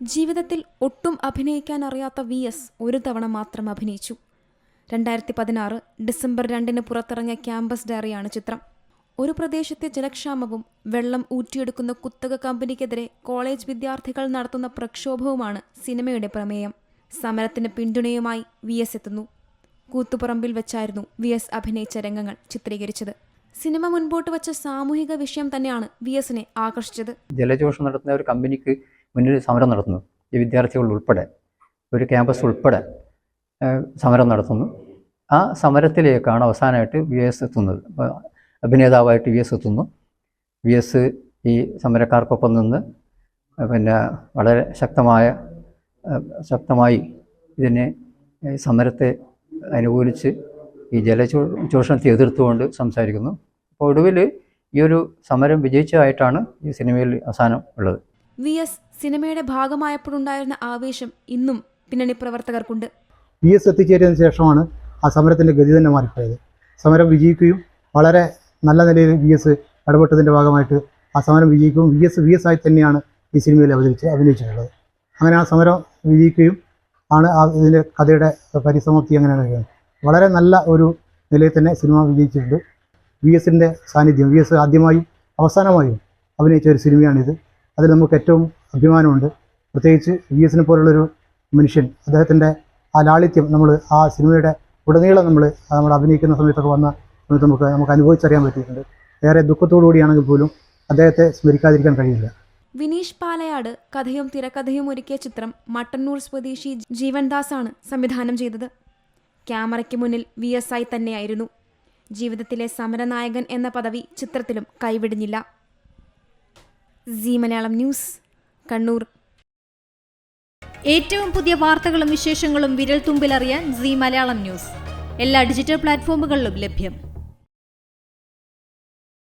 ജീവിതത്തിൽ ഒട്ടും അഭിനയിക്കാൻ അറിയാത്ത VS ഒരു തവണ മാത്രം അഭിനയിച്ചു. 2016 ഡിസംബർ 2 പുറത്തിറങ്ങിയ ക്യാമ്പസ് ഡയറിയാണ് ചിത്രം. ഒരു പ്രദേശത്തെ ജലക്ഷാമവും വെള്ളം ഊറ്റിയെടുക്കുന്ന കുത്തക കമ്പനിക്കെതിരെ കോളേജ് വിദ്യാർത്ഥികൾ നടത്തുന്ന പ്രക്ഷോഭവുമാണ് സിനിമയുടെ പ്രമേയം. സമരത്തിന് പിന്തുണയുമായി VS എത്തുന്നു. കൂത്തുപറമ്പിൽ വെച്ചായിരുന്നു VS അഭിനയിച്ച രംഗങ്ങൾ ചിത്രീകരിച്ചത്. സിനിമ മുൻപോട്ട് വച്ച സാമൂഹിക വിഷയം തന്നെയാണ് VSനെ ആകർഷിച്ചത്. ജലചോഷണം നടത്തുന്ന ഒരു കമ്പനിക്ക് മുന്നിൽ സമരം നടത്തുന്നു. ഈ വിദ്യാർത്ഥികൾ ഉൾപ്പെടെ ഒരു ക്യാമ്പസ് ഉൾപ്പെടെ സമരം നടത്തുന്നു. ആ സമരത്തിലേക്കാണ് അവസാനമായിട്ട് VS എത്തുന്നത്. അഭിനേതാവായിട്ട് VS എത്തുന്നു. VS ഈ സമരക്കാർക്കൊപ്പം നിന്ന് വളരെ ശക്തമായി ഇതിനെ സമരത്തെ അനുകൂലിച്ച് ഈ ജലചോഷണത്തെ എതിർത്തുകൊണ്ട് സംസാരിക്കുന്നു. അപ്പോൾ ഒടുവിൽ ഈ ഒരു സമരം വിജയിച്ചതായിട്ടാണ് ഈ സിനിമയിൽ അവസാനം ഉള്ളത്. VS സിനിമയുടെ ഭാഗമായപ്പോഴുണ്ടായിരുന്ന ആവേശം ഇന്നും പിന്നണി പ്രവർത്തകർക്കുണ്ട്. VS എത്തിച്ചേരിയതിനു ശേഷമാണ് ആ സമരത്തിൻ്റെ ഗതി തന്നെ മാറിപ്പോയത്. സമരം വിജയിക്കുകയും വളരെ നല്ല നിലയിൽ VS ഇടപെട്ടതിൻ്റെ ഭാഗമായിട്ട് ആ സമരം വിജയിക്കുകയും VS ആയി തന്നെയാണ് ഈ സിനിമയിൽ അഭിനയിച്ചിട്ടുള്ളത്. അങ്ങനെ ആ സമരം വിജയിക്കുകയും ആണ് ഇതിൻ്റെ കഥയുടെ പരിസമാപ്തി അങ്ങനെയാണ് കഴിയുന്നത്. വളരെ നല്ല ഒരു നിലയിൽ തന്നെ സിനിമ വിജയിച്ചിട്ടുണ്ട്. VSൻ്റെ സാന്നിധ്യം, VS ആദ്യമായും അവസാനമായും അഭിനയിച്ച ഒരു സിനിമയാണിത്. അതിൽ നമുക്ക് ഏറ്റവും അഭിമാനമുണ്ട്. പ്രത്യേകിച്ച് VSനെ പോലുള്ളൊരു മനുഷ്യൻ, അദ്ദേഹത്തിൻ്റെ ആ ലാളിത്യം നമ്മൾ ആ സിനിമയുടെ ഉടനീളം നമ്മൾ അഭിനയിക്കുന്ന സമയത്തൊക്കെ വന്ന സമയത്ത് നമുക്ക് അനുഭവിച്ചറിയാൻ പറ്റിയിട്ടുണ്ട്. ഏറെ ദുഃഖത്തോടു കൂടിയാണെങ്കിൽ പോലും അദ്ദേഹത്തെ സ്മരിക്കാതിരിക്കാൻ കഴിയില്ല. വിനീഷ് പാലയാട് കഥയും തിരക്കഥയും ഒരുക്കിയ ചിത്രം മട്ടന്നൂർ സ്വദേശി ജീവൻദാസാണ് സംവിധാനം ചെയ്തത്. ക്യാമറയ്ക്ക് മുന്നിൽ VS ആയി തന്നെയായിരുന്നു. ജീവിതത്തിലെ സമരനായകൻ എന്ന പദവി ചിത്രത്തിലും കൈവിടിഞ്ഞില്ല. Zee Malayalam news, Kannur. ഏറ്റവും പുതിയ വാർത്തകളും വിശേഷങ്ങളും വിരൽ തുമ്പിലറിയാൻ സീ മലയാളം ന്യൂസ് എല്ലാ ഡിജിറ്റൽ പ്ലാറ്റ്ഫോമുകളിലും ലഭ്യം.